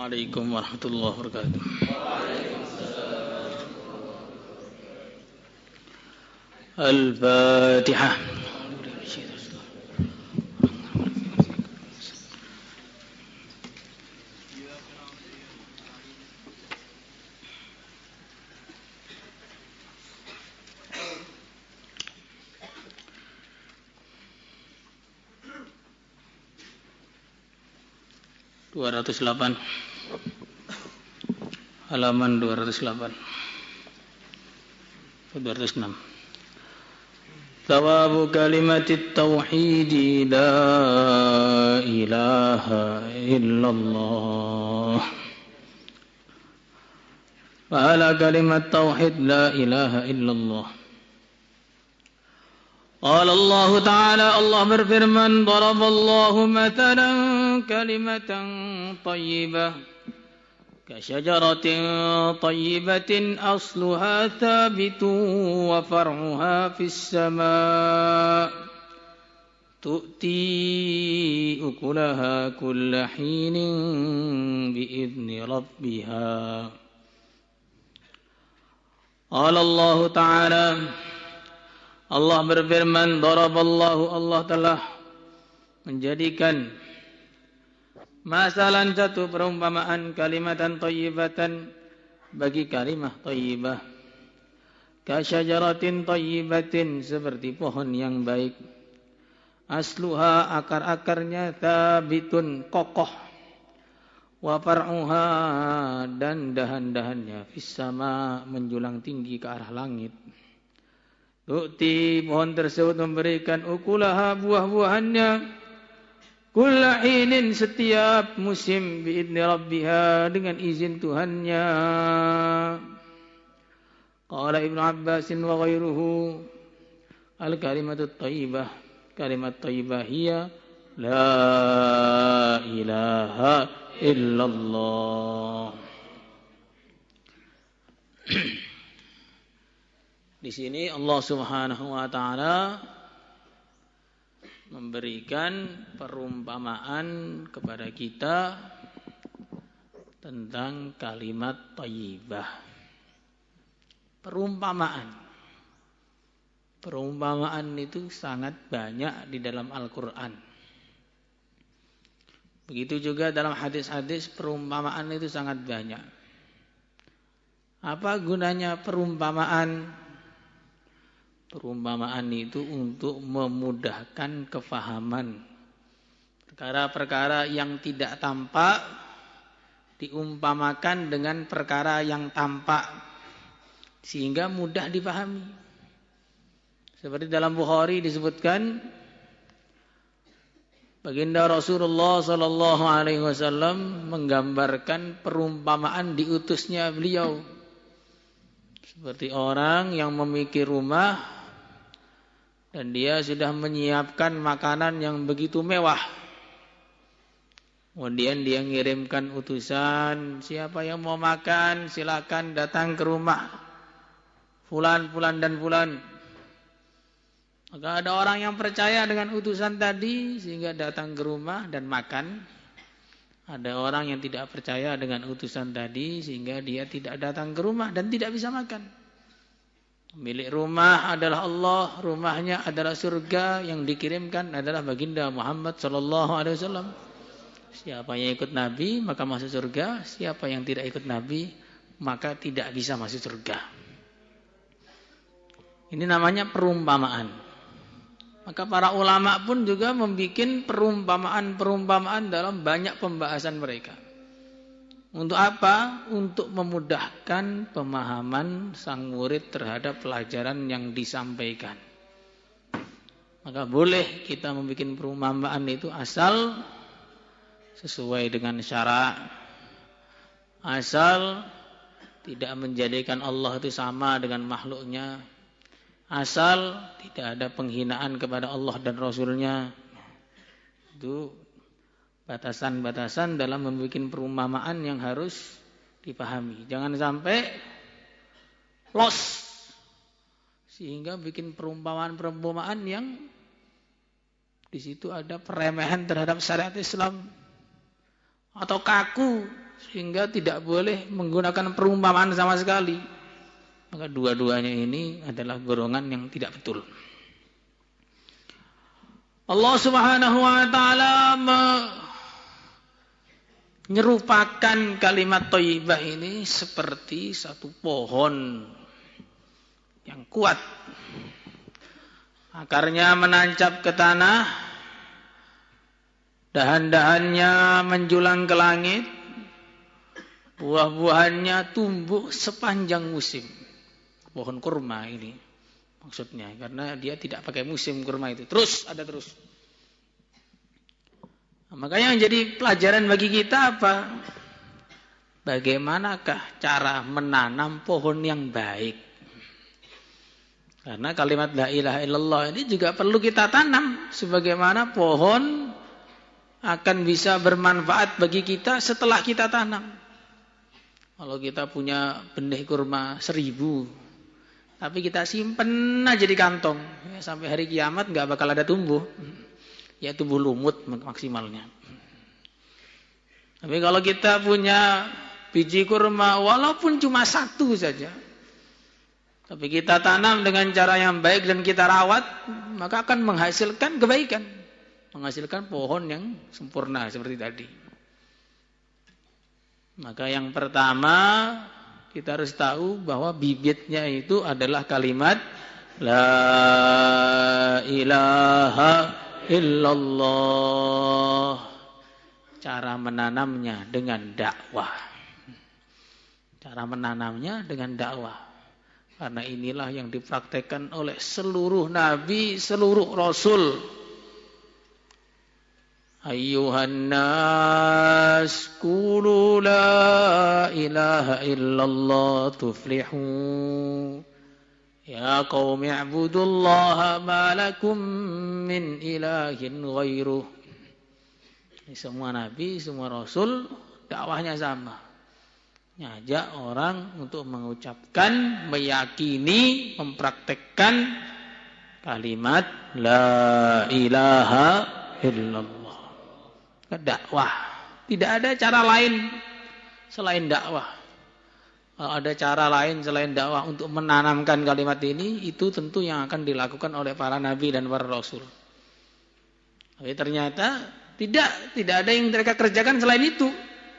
Assalamualaikum warahmatullahi wabarakatuh. Al-Fatihah. Halaman 208 206. Thawabu kalimatit tauhid la ilaha illallah. Pahala kalimat tauhid la ilaha illallah. Qala Allah Ta'ala, Allah berfirman, daraballahu mathalan kalimatan tayyibah kasyajaratin tayyibatin asluha thabitun wa far'uha fis sama' tu'ti ukulaha kulla hinin bi'idni rabbiha. Qala Allah Ta'ala, Allah berfirman, daraballahu, Allah telah menjadikan masalan satu perumpamaan kalimatan thayyibatan bagi kalimah thayyibah kasyajaratin thayyibatin seperti pohon yang baik asluha akar-akarnya thabitun kokoh wa far'uha dan dahan-dahannya fis sama menjulang tinggi ke arah langit. Tu'ti, pohon tersebut memberikan ukulaha buah-buahannya kulla hinin setiap musim biidni rabbiha dengan izin Tuhannya. Qala Ibnu Abbas wa ghairuhu al-kalimatut thayyibah, kalimat thayyibah hiya la ilaha illallah. Di sini Allah Subhanahu wa taala memberikan perumpamaan kepada kita tentang kalimat thayyibah. Perumpamaan. Perumpamaan itu sangat banyak di dalam Al-Qur'an. Begitu juga dalam hadis-hadis perumpamaan itu sangat banyak. Apa gunanya perumpamaan? Perumpamaan itu untuk memudahkan kefahaman. Perkara-perkara yang tidak tampak diumpamakan dengan perkara yang tampak sehingga mudah dipahami. Seperti dalam Bukhari disebutkan, baginda Rasulullah sallallahu alaihi wasallam menggambarkan perumpamaan diutusnya beliau. Seperti orang yang memiliki rumah dan dia sudah menyiapkan makanan yang begitu mewah. Kemudian dia mengirimkan utusan, siapa yang mau makan silakan datang ke rumah fulan, fulan dan fulan. Maka ada orang yang percaya dengan utusan tadi sehingga datang ke rumah dan makan. Ada orang yang tidak percaya dengan utusan tadi sehingga dia tidak datang ke rumah dan tidak bisa makan. Milik rumah adalah Allah, rumahnya adalah surga, yang dikirimkan adalah baginda Muhammad sallallahu alaihi wasallam. Siapa yang ikut Nabi maka masuk surga, siapa yang tidak ikut Nabi maka tidak bisa masuk surga. Ini namanya perumpamaan. Maka para ulama pun juga membuat perumpamaan-perumpamaan dalam banyak pembahasan mereka. Untuk apa? Untuk memudahkan pemahaman sang murid terhadap pelajaran yang disampaikan. Maka boleh kita membuat perumpamaan itu asal sesuai dengan syara', asal tidak menjadikan Allah itu sama dengan makhluknya, asal tidak ada penghinaan kepada Allah dan Rasulnya. Itu batasan-batasan dalam membuat perumpamaan yang harus dipahami. Jangan sampai los sehingga bikin perumpamaan-perumpamaan yang di situ ada peremehan terhadap syariat Islam atau kaku sehingga tidak boleh menggunakan perumpamaan sama sekali. Maka dua-duanya ini adalah golongan yang tidak betul. Allah Subhanahu wa taala menyerupakan kalimat thayyibah ini seperti satu pohon yang kuat. Akarnya menancap ke tanah, dahan-dahannya menjulang ke langit, buah-buahannya tumbuh sepanjang musim. Pohon kurma ini maksudnya, karena dia tidak pakai musim kurma itu. Terus. Nah, makanya yang jadi pelajaran bagi kita apa? Bagaimanakah cara menanam pohon yang baik? Karena kalimat la ilaha illallah ini juga perlu kita tanam. Sebagaimana pohon akan bisa bermanfaat bagi kita setelah kita tanam. Kalau kita punya benih kurma 1000, tapi kita simpen aja di kantong, ya, sampai hari kiamat nggak bakal ada tumbuh, ya tumbuh lumut maksimalnya. Tapi kalau kita punya biji kurma walaupun cuma 1 saja, tapi kita tanam dengan cara yang baik dan kita rawat, maka akan menghasilkan kebaikan, menghasilkan pohon yang sempurna seperti tadi. Maka yang pertama kita harus tahu bahwa bibitnya itu adalah kalimat la ilaha illallah. Cara menanamnya dengan dakwah. Cara menanamnya dengan dakwah. Karena inilah yang dipraktekkan oleh seluruh nabi, seluruh rasul. Ayyuhan nas qulu la ilaha illallah tuflihu. Ya qaumi i'budullaha ma lakum min ilahin ghairuh. Ini semua nabi, semua rasul dakwahnya sama. Ngajak orang untuk mengucapkan, meyakini, mempraktekkan kalimat la ilaha illallah. Dakwah. Tidak ada cara lain selain dakwah. Kalau ada cara lain selain dakwah untuk menanamkan kalimat ini, itu tentu yang akan dilakukan oleh para nabi dan para rasul. Tapi ternyata tidak ada yang mereka kerjakan selain itu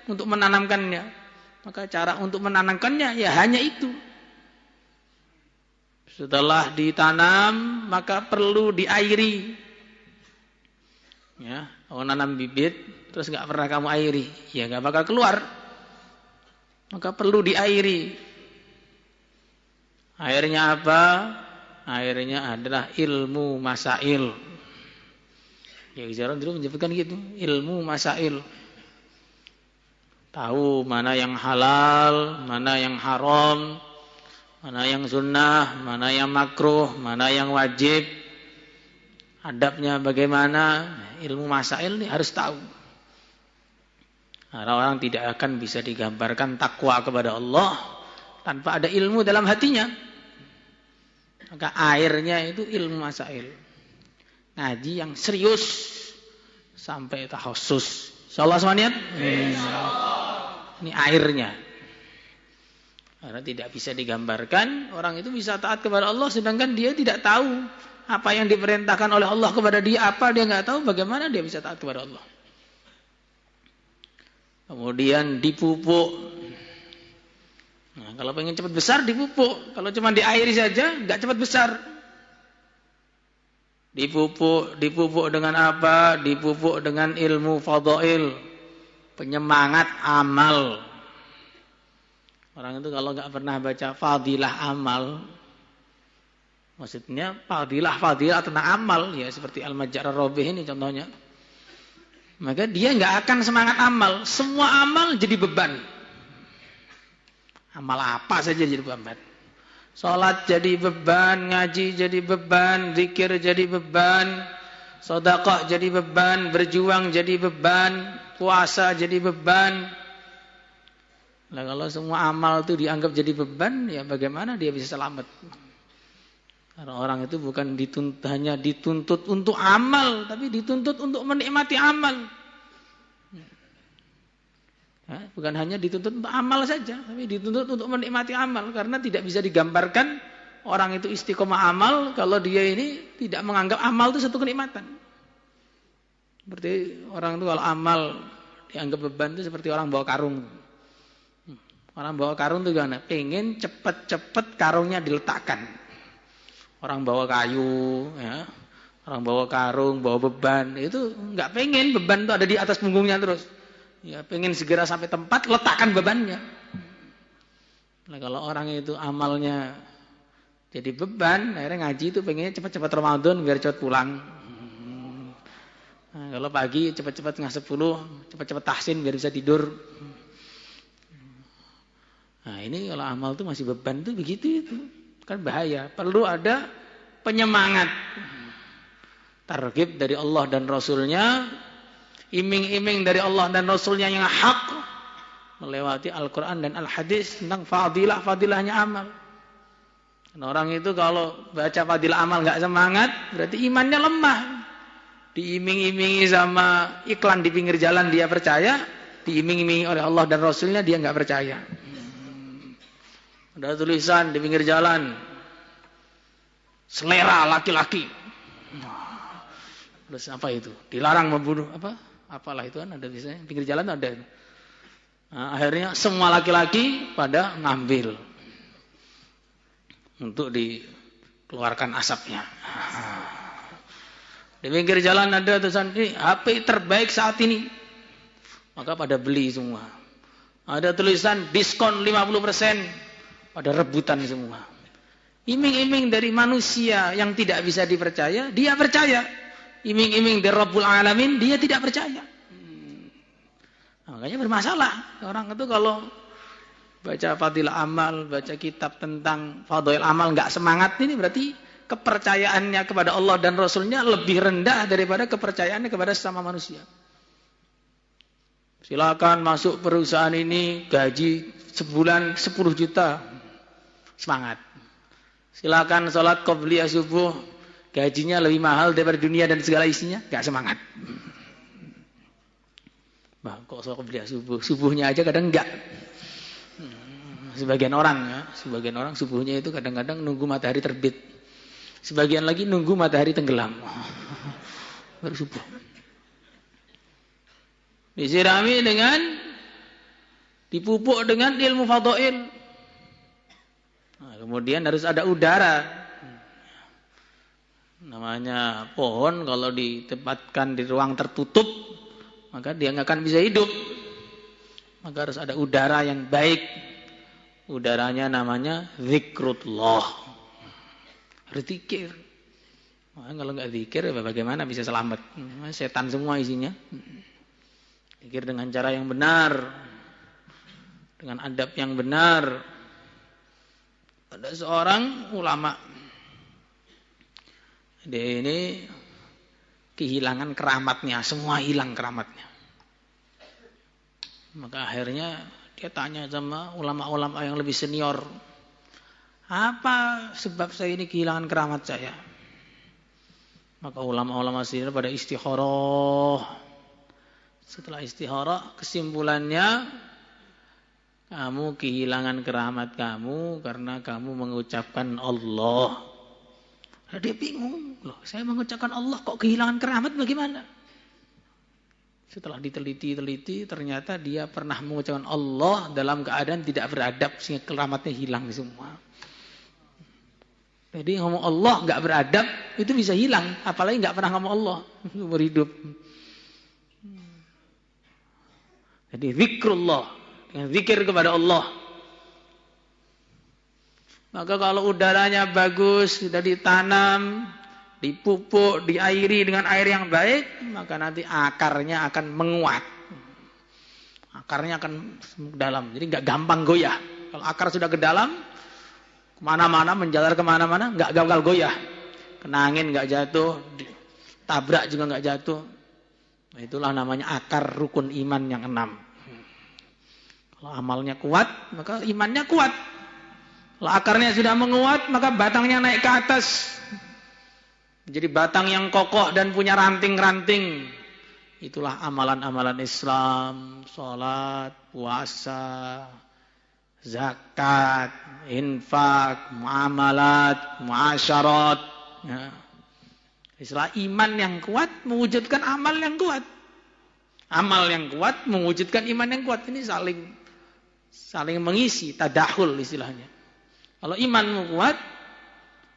untuk menanamkannya. Maka cara untuk menanamkannya ya hanya itu. Setelah ditanam maka perlu diairi. Ya, kalau nanam bibit terus nggak pernah kamu airi, ya nggak bakal keluar. Maka perlu diairi. Airnya apa? Airnya adalah ilmu masail. Ya, Jaran dulu menyebutkan gitu, ilmu masail. Tahu mana yang halal, mana yang haram, mana yang sunnah, mana yang makruh, mana yang wajib. Adabnya bagaimana? Ilmu masail ini harus tahu. Karena orang tidak akan bisa digambarkan takwa kepada Allah tanpa ada ilmu dalam hatinya. Maka airnya itu ilmu masail. Ngaji yang serius sampai tahassus. Insyaallah semuanya. Ini airnya. Karena tidak bisa digambarkan, orang itu bisa taat kepada Allah sedangkan dia tidak tahu apa yang diperintahkan oleh Allah kepada dia, apa dia nggak tahu, bagaimana dia bisa taat kepada Allah. Kemudian dipupuk. Nah, kalau pengen cepat besar dipupuk. Kalau cuma diairi saja nggak cepat besar. Dipupuk dengan apa? Dipupuk dengan ilmu fadhail, penyemangat amal. Orang itu kalau nggak pernah baca fadilah amal, maksudnya fadilah tentang amal, ya seperti Al-Majjar Ar-Rabih ini contohnya. Maka dia nggak akan semangat amal. Semua amal jadi beban. Amal apa saja jadi beban. Salat jadi beban, ngaji jadi beban, zikir jadi beban, sedekah jadi beban, berjuang jadi beban, puasa jadi beban. Nah, kalau semua amal itu dianggap jadi beban, ya bagaimana dia bisa selamat? Karena orang itu bukan hanya dituntut untuk amal, tapi dituntut untuk menikmati amal. bukan hanya dituntut untuk amal saja, tapi dituntut untuk menikmati amal. Karena tidak bisa digambarkan orang itu istiqomah amal kalau dia ini tidak menganggap amal itu satu kenikmatan. Seperti orang itu kalau amal dianggap beban itu seperti orang bawa karung. Orang bawa karung itu gimana? Pengen cepet-cepet karungnya diletakkan. Orang bawa kayu, ya. Orang bawa karung, bawa beban, itu nggak pengen beban itu ada di atas punggungnya terus. Ya pengen segera sampai tempat, letakkan bebannya. Nah, kalau orang itu amalnya jadi beban, akhirnya ngaji itu pengennya cepat-cepat Ramadan biar cepat pulang. Nah, kalau pagi cepat-cepat setengah 10, cepat-cepat tahsin biar bisa tidur. Nah ini kalau amal itu masih beban itu begitu itu. Kan bahaya. Perlu ada penyemangat. Targhib dari Allah dan Rasulnya. Iming-iming dari Allah dan Rasulnya yang hak. Melewati Al-Quran dan Al-Hadis tentang fadilahnya amal. Dan orang itu kalau baca fadilah amal gak semangat, berarti imannya lemah. Diiming-imingi sama iklan di pinggir jalan dia percaya. Diiming-imingi oleh Allah dan Rasulnya dia gak percaya. Ada tulisan di pinggir jalan, selera laki-laki. Terus apa itu? Dilarang membunuh apa? Apalah itu kan ada biasanya pinggir jalan ada. Nah, akhirnya semua laki-laki pada ngambil untuk dikeluarkan asapnya. Di pinggir jalan ada tulisan ini HP terbaik saat ini. Maka pada beli semua. Ada tulisan diskon 50%. Pada rebutan semua. Iming-iming dari manusia yang tidak bisa dipercaya, dia percaya. Iming-iming dari Rabbul Alamin, dia tidak percaya. Nah, makanya bermasalah. Orang itu kalau baca fadilah amal, baca kitab tentang fadail amal, nggak semangat ini berarti kepercayaannya kepada Allah dan Rasulnya lebih rendah daripada kepercayaannya kepada sesama manusia. Silakan masuk perusahaan ini, gaji sebulan 10 juta. Semangat. Silakan sholat qobliyah subuh, gajinya lebih mahal daripada dunia dan segala isinya, gak semangat. Bah, kok sholat qobliyah subuh, subuhnya aja kadang enggak. Sebagian orang subuhnya itu kadang-kadang nunggu matahari terbit. Sebagian lagi nunggu matahari tenggelam. Baru subuh. Disirami dengan, dipupuk dengan ilmu fadhail. Nah, kemudian harus ada udara. Namanya pohon kalau ditempatkan di ruang tertutup, maka dia nggak akan bisa hidup. Maka harus ada udara yang baik. Udaranya namanya zikrullah. Harus zikir. Nah, kalau nggak zikir, bagaimana bisa selamat? Setan semua isinya. Zikir dengan cara yang benar, dengan adab yang benar. Ada seorang ulama, dia ini kehilangan keramatnya, semua hilang keramatnya. Maka akhirnya dia tanya sama ulama-ulama yang lebih senior, apa sebab saya ini kehilangan keramat saya? Maka ulama-ulama senior pada istikharah. Setelah istikharah, kesimpulannya, kamu kehilangan keramat kamu karena kamu mengucapkan Allah. Nah, dia bingung, loh, saya mengucapkan Allah kok kehilangan keramat bagaimana? Setelah diteliti, ternyata dia pernah mengucapkan Allah dalam keadaan tidak beradab sehingga keramatnya hilang semua. Jadi ngomong Allah nggak beradab itu bisa hilang, apalagi nggak pernah ngomong Allah seumur hidup. Jadi zikrullah. Dengan zikir kepada Allah. Maka kalau udaranya bagus, sudah ditanam, dipupuk, diairi dengan air yang baik, maka nanti akarnya akan menguat. Akarnya akan dalam, jadi nggak gampang goyah. Kalau akar sudah ke dalam, kemana-mana, menjalar kemana-mana, nggak gampang goyah. Kena angin nggak jatuh, tabrak juga nggak jatuh. Nah, itulah namanya akar rukun iman yang 6. Kalau amalnya kuat, maka imannya kuat. Kalau akarnya sudah menguat, maka batangnya naik ke atas. Jadi batang yang kokoh dan punya ranting-ranting. Itulah amalan-amalan Islam, salat, puasa, zakat, infak, muamalat, muasyarat. Ya. Istilah iman yang kuat mewujudkan amal yang kuat. Amal yang kuat mewujudkan iman yang kuat. Ini saling mengisi, tadahul istilahnya. Kalau imanmu kuat,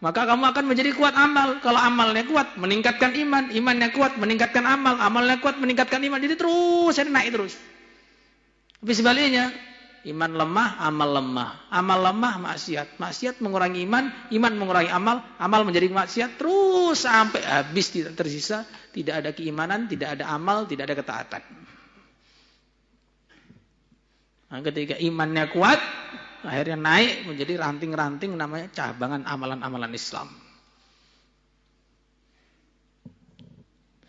maka kamu akan menjadi kuat amal. Kalau amalnya kuat, meningkatkan iman. Imannya kuat, meningkatkan amal. Amalnya kuat, meningkatkan iman. Jadi terus, naik terus. Tapi sebaliknya, iman lemah, amal lemah. Amal lemah, maksiat. Maksiat mengurangi iman, iman mengurangi amal. Amal menjadi maksiat, terus sampai habis tidak tersisa. Tidak ada keimanan, tidak ada amal, tidak ada ketaatan. Nah, ketika imannya kuat, akhirnya naik menjadi ranting-ranting namanya cabangan amalan-amalan Islam.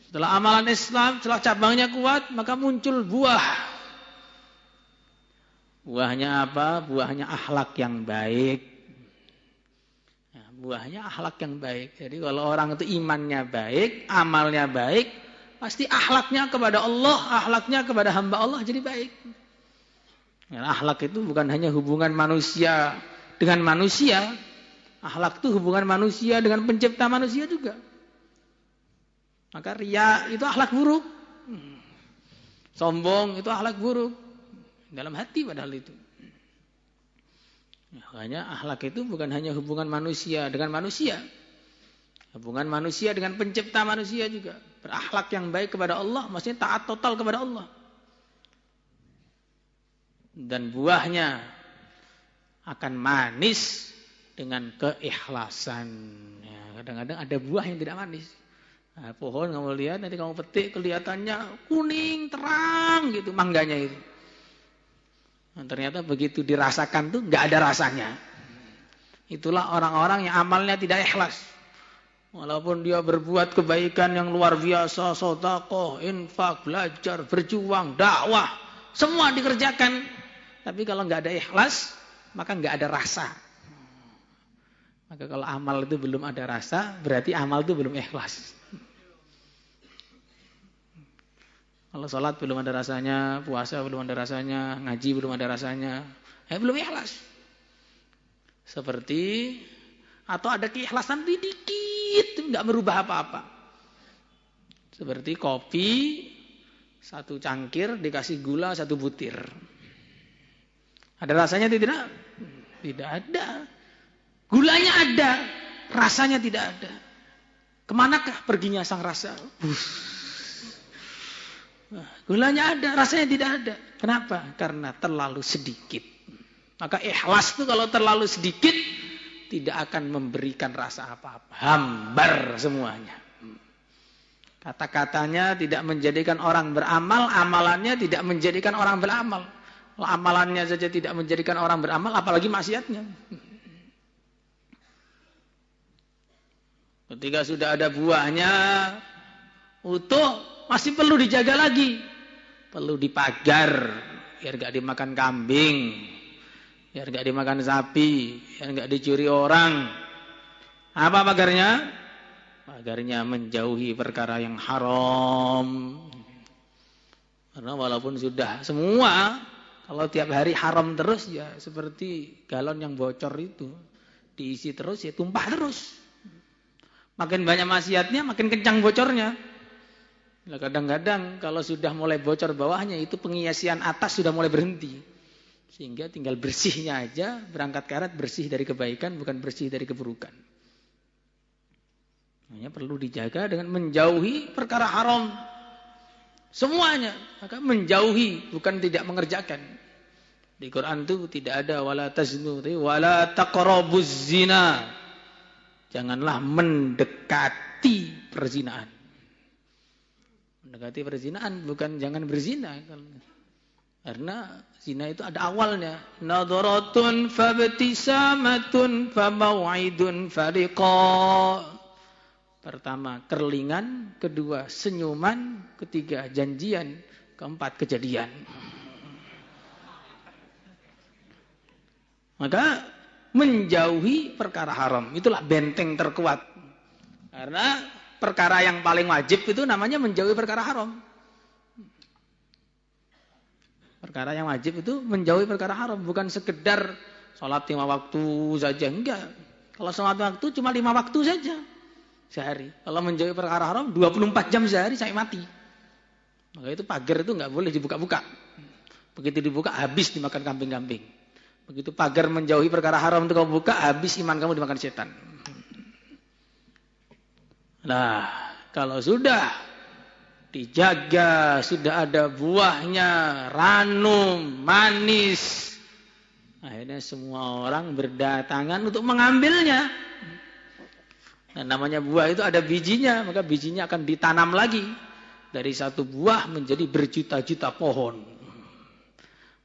Setelah amalan Islam, setelah cabangnya kuat, maka muncul buah. Buahnya apa? Buahnya akhlak yang baik. Nah, buahnya akhlak yang baik. Jadi kalau orang itu imannya baik, amalnya baik, pasti akhlaknya kepada Allah, akhlaknya kepada hamba Allah jadi baik. Ya, akhlak itu bukan hanya hubungan manusia dengan manusia. Akhlak itu hubungan manusia dengan pencipta manusia juga. Maka riya itu akhlak buruk. Sombong itu akhlak buruk. Dalam hati padahal itu. Makanya akhlak itu bukan hanya hubungan manusia dengan manusia. Hubungan manusia dengan pencipta manusia juga. Berakhlak yang baik kepada Allah, maksudnya taat total kepada Allah. Dan buahnya akan manis dengan keikhlasan. Ya, kadang-kadang ada buah yang tidak manis. Nah, pohon kamu lihat, nanti kamu petik kelihatannya kuning, terang gitu mangganya itu. Nah, ternyata begitu dirasakan tuh nggak ada rasanya. Itulah orang-orang yang amalnya tidak ikhlas. Walaupun dia berbuat kebaikan yang luar biasa, sedekah, infak, belajar, berjuang, dakwah, semua dikerjakan. Tapi kalau nggak ada ikhlas, maka nggak ada rasa. Maka kalau amal itu belum ada rasa, berarti amal itu belum ikhlas. Kalau sholat belum ada rasanya, puasa belum ada rasanya, ngaji belum ada rasanya, belum ikhlas. Seperti, atau ada keikhlasan dikit, nggak merubah apa-apa. Seperti kopi, 1 cangkir dikasih gula 1 butir. Ada rasanya tidak? Tidak ada. Gulanya ada, rasanya tidak ada. Kemanakah perginya sang rasa? Gulanya ada, rasanya tidak ada. Kenapa? Karena terlalu sedikit. Maka ikhlas itu kalau terlalu sedikit, tidak akan memberikan rasa apa-apa. Hambar semuanya. Kata-katanya tidak menjadikan orang beramal, amalannya tidak menjadikan orang beramal. Kalau amalannya saja tidak menjadikan orang beramal, apalagi maksiatnya. Ketika sudah ada buahnya utuh, masih perlu dijaga lagi. Perlu dipagar, biar gak dimakan kambing, biar gak dimakan sapi, biar gak dicuri orang. Apa pagarnya? Pagarnya menjauhi perkara yang haram. Karena walaupun sudah semua, kalau tiap hari haram terus ya seperti galon yang bocor itu. Diisi terus ya tumpah terus. Makin banyak maksiatnya makin kencang bocornya. Nah, kadang-kadang kalau sudah mulai bocor bawahnya itu pengisian atas sudah mulai berhenti. Sehingga tinggal bersihnya aja, berangkat karat bersih dari kebaikan bukan bersih dari keburukan. Hanya perlu dijaga dengan menjauhi perkara haram. Semuanya, maka menjauhi bukan tidak mengerjakan. Di Quran itu tidak ada wala taznu, wala taqrabuz zina. Janganlah mendekati perzinahan. Mendekati perzinahan bukan jangan berzina. Karena zina itu ada awalnya. Nadharatun fabtisamatun famau'idun fariqa. Pertama, kerlingan. Kedua, senyuman. Ketiga, janjian. Keempat, kejadian. Maka menjauhi perkara haram. Itulah benteng terkuat. Karena perkara yang paling wajib itu namanya menjauhi perkara haram. Perkara yang wajib itu menjauhi perkara haram, bukan sekedar sholat 5 waktu saja, enggak. Kalau sholat waktu cuma 5 waktu saja sehari. Kalau menjauhi perkara haram 24 jam sehari sampai mati. Maka itu pagar itu enggak boleh dibuka-buka. Begitu dibuka habis dimakan kambing-kambing. Begitu pagar menjauhi perkara haram itu kamu buka, habis iman kamu dimakan setan. Nah, kalau sudah dijaga, sudah ada buahnya, ranum, manis, akhirnya semua orang berdatangan untuk mengambilnya. Nah, namanya buah itu ada bijinya, maka bijinya akan ditanam lagi. Dari satu buah menjadi berjuta-juta pohon.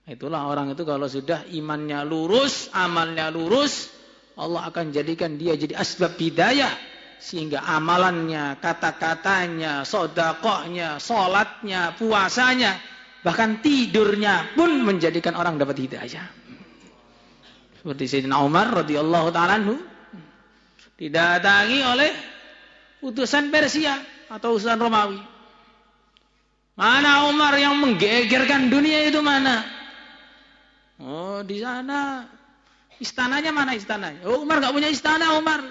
Itulah orang itu kalau sudah imannya lurus, amalnya lurus, Allah akan jadikan dia jadi asbab hidayah. Sehingga amalannya, kata-katanya, sedekahnya, sholatnya, puasanya, bahkan tidurnya pun menjadikan orang dapat hidayah. Seperti Sayyidina Umar radhiyallahu ta'ala anhu didatangi oleh utusan Persia atau utusan Romawi. Mana Umar yang menggegerkan dunia itu mana? Oh, di sana. Istananya mana istananya? Oh, Umar enggak punya istana, Umar.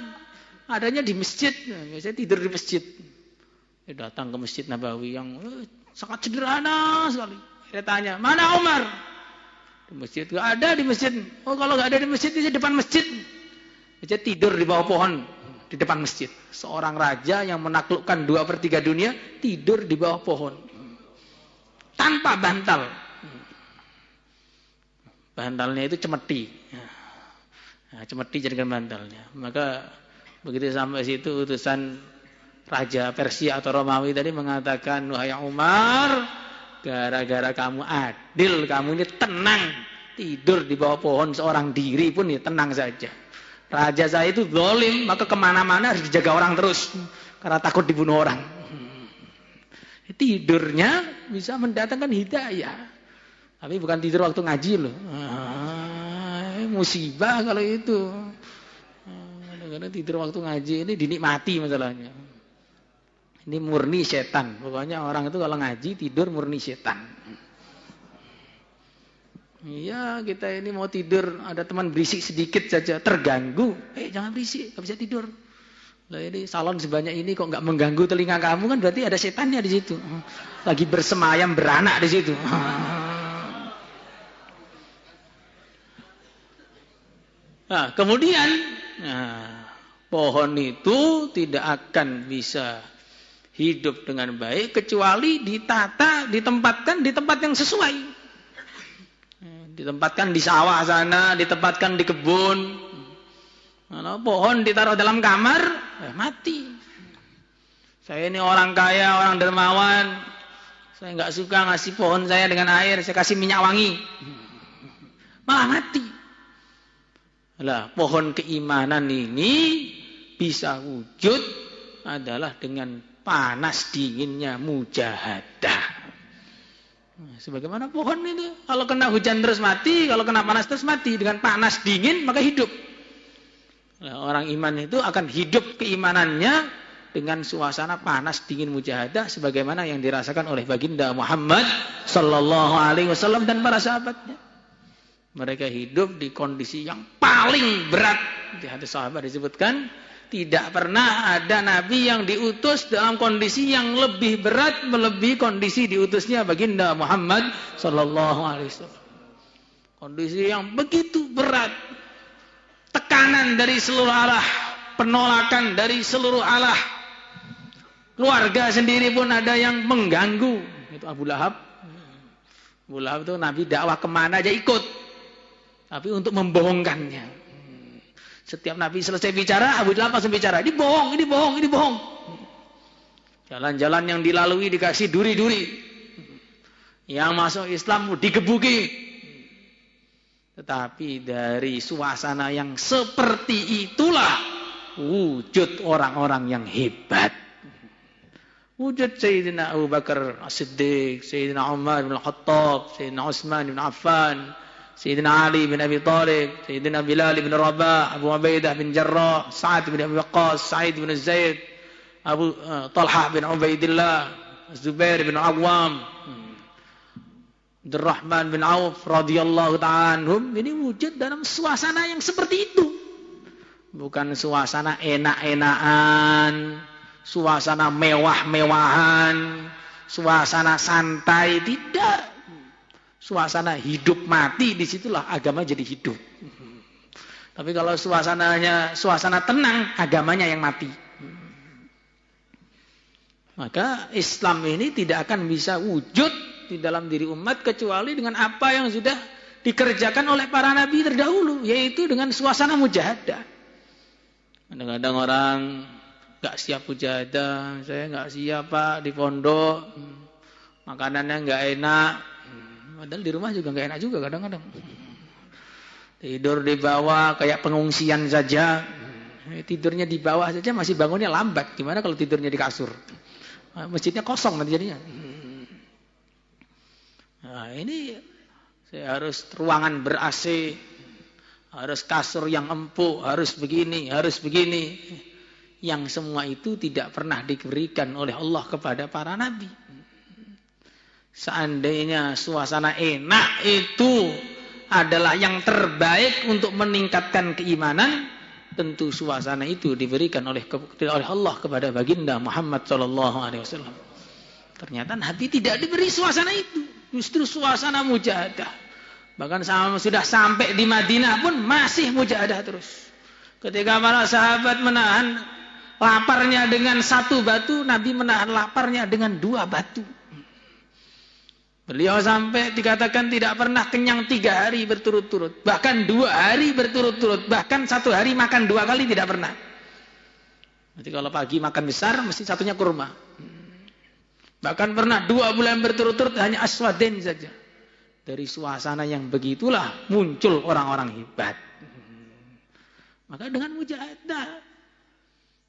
Adanya di masjid. Biasanya tidur di masjid. Dia datang ke Masjid Nabawi yang sangat sederhana sekali. Dia tanya, mana Umar? Di masjid. Enggak ada di masjid. Oh, kalau enggak ada di masjid, di depan masjid. Dia tidur di bawah pohon di depan masjid. Seorang raja yang menaklukkan 2/3 dunia tidur di bawah pohon. Tanpa bantal. Bantalnya itu cemeti. Nah, cemeti jadikan bantalnya. Maka begitu sampai situ utusan Raja Persia atau Romawi tadi mengatakan, wahai Umar, gara-gara kamu adil, kamu ini tenang. Tidur di bawah pohon seorang diri pun ya tenang saja. Raja saya itu zalim, maka kemana-mana harus dijaga orang terus. Karena takut dibunuh orang. Tidurnya bisa mendatangkan hidayah. Tapi bukan tidur waktu ngaji loh. Musibah kalau itu. Karena tidur waktu ngaji ini dinikmati masalahnya. Ini murni setan. Pokoknya orang itu kalau ngaji tidur murni setan. Iya, kita ini mau tidur, ada teman berisik sedikit saja terganggu. Jangan berisik, enggak bisa tidur. Lah ini salon sebanyak ini kok enggak mengganggu telinga kamu, kan berarti ada setannya di situ. Lagi bersemayam beranak di situ. Nah, kemudian pohon itu tidak akan bisa hidup dengan baik kecuali ditata, ditempatkan di tempat yang sesuai. Ditempatkan di sawah sana, ditempatkan di kebun. Kalau pohon ditaruh dalam kamar, mati. Saya ini orang kaya, orang dermawan. Saya enggak suka ngasih pohon saya dengan air, saya kasih minyak wangi. Malah mati. Lah, pohon keimanan ini bisa wujud adalah dengan panas dinginnya mujahadah. Sebagaimana pohon itu, kalau kena hujan terus mati, kalau kena panas terus mati. Dengan panas dingin maka hidup. Nah, orang iman itu akan hidup keimanannya dengan suasana panas dingin mujahadah, sebagaimana yang dirasakan oleh baginda Muhammad sallallahu alaihi wasallam dan para sahabatnya. Mereka hidup di kondisi yang paling berat. Di hadis sahabat disebutkan, tidak pernah ada nabi yang diutus dalam kondisi yang lebih berat melebihi kondisi diutusnya baginda Muhammad sallallahu alaihi wasallam. Kondisi yang begitu berat. Tekanan dari seluruh arah, penolakan dari seluruh arah. Keluarga sendiri pun ada yang mengganggu. Itu Abu Lahab. Abu Lahab itu Nabi dakwah kemana aja ikut. Tapi untuk membohongkannya. Setiap Nabi selesai bicara, Abu Lahab langsung bicara. Ini bohong, ini bohong, ini bohong. Jalan-jalan yang dilalui dikasih duri-duri. Yang masuk Islam digebuki. Tetapi dari suasana yang seperti itulah wujud orang-orang yang hebat. Wujud Sayyidina Abu Bakar As-Siddiq, Sayyidina Umar bin Khattab, Sayyidina Utsman bin Affan, Sayyidina Ali bin Abi Thalib, Sayyidina Bilal bin Rabah, Abu Ubaidah bin Jarrah, Sa'ad bin Abi Waqqas, Sa'id bin Zaid, Abu Talha bin Ubaidillah, Zubair bin Awam. Abdurrahman bin Auf radhiyallahu ta'ala anhum ini wujud dalam suasana yang seperti itu. Bukan suasana enak-enakan, suasana mewah-mewahan, suasana santai, tidak. Suasana hidup mati, disitulah agama jadi hidup. Tapi kalau suasana tenang, agamanya yang mati. Maka Islam ini tidak akan bisa wujud di dalam diri umat kecuali dengan apa yang sudah dikerjakan oleh para nabi terdahulu, yaitu dengan suasana mujahadah. Kadang-kadang orang nggak siap mujahadah, saya nggak siap Pak di pondok, makanannya nggak enak, padahal di rumah juga nggak enak juga kadang-kadang. Tidur di bawah kayak pengungsian saja, tidurnya di bawah saja masih bangunnya lambat. Gimana kalau tidurnya di kasur? Masjidnya kosong nanti jadinya. Nah, ini saya harus ruangan ber-AC, harus kasur yang empuk, harus begini, harus begini. Yang semua itu tidak pernah diberikan oleh Allah kepada para nabi. Seandainya suasana enak itu adalah yang terbaik untuk meningkatkan keimanan, tentu suasana itu diberikan oleh Allah kepada baginda Muhammad SAW. Ternyata Nabi tidak diberi suasana itu. Justru suasana mujahadah. Bahkan sudah sampai di Madinah pun masih mujahadah terus. Ketika para sahabat menahan laparnya dengan 1 batu, Nabi menahan laparnya dengan 2 batu. Beliau sampai dikatakan tidak pernah kenyang 3 hari berturut-turut. Bahkan 2 hari berturut-turut. Bahkan 1 hari makan 2 kali tidak pernah. Nanti kalau pagi makan besar, mesti satunya kurma. Bahkan pernah 2 bulan berturut-turut hanya aswaden saja. Dari suasana yang begitulah muncul orang-orang hebat. Maka dengan mujahadah,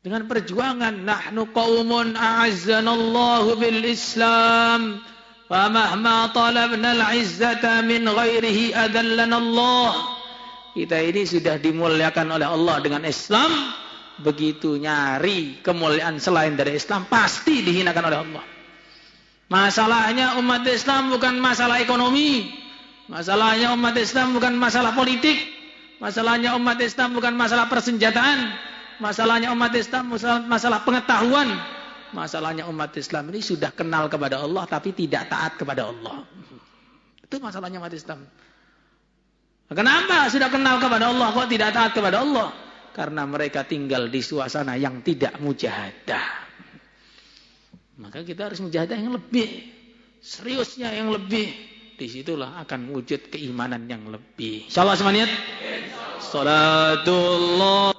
dengan perjuangan, nahnu qaumun a'azzanallahu bil Islam, wa mahma talabna al-izzata min ghairihi adallana Allah. Kita ini sudah dimuliakan oleh Allah dengan Islam. Begitu nyari kemuliaan selain dari Islam, pasti dihinakan oleh Allah. Masalahnya umat Islam bukan masalah ekonomi. Masalahnya umat Islam bukan masalah politik. Masalahnya umat Islam bukan masalah persenjataan. Masalahnya umat Islam masalah pengetahuan. Masalahnya umat Islam ini sudah kenal kepada Allah tapi tidak taat kepada Allah. Itu masalahnya umat Islam. Kenapa sudah kenal kepada Allah kok tidak taat kepada Allah? Karena mereka tinggal di suasana yang tidak mujahadah. Maka kita harus mujahadah yang lebih, seriusnya yang lebih. Disitulah akan wujud keimanan yang lebih. Insyaallah semuanya. Salatullah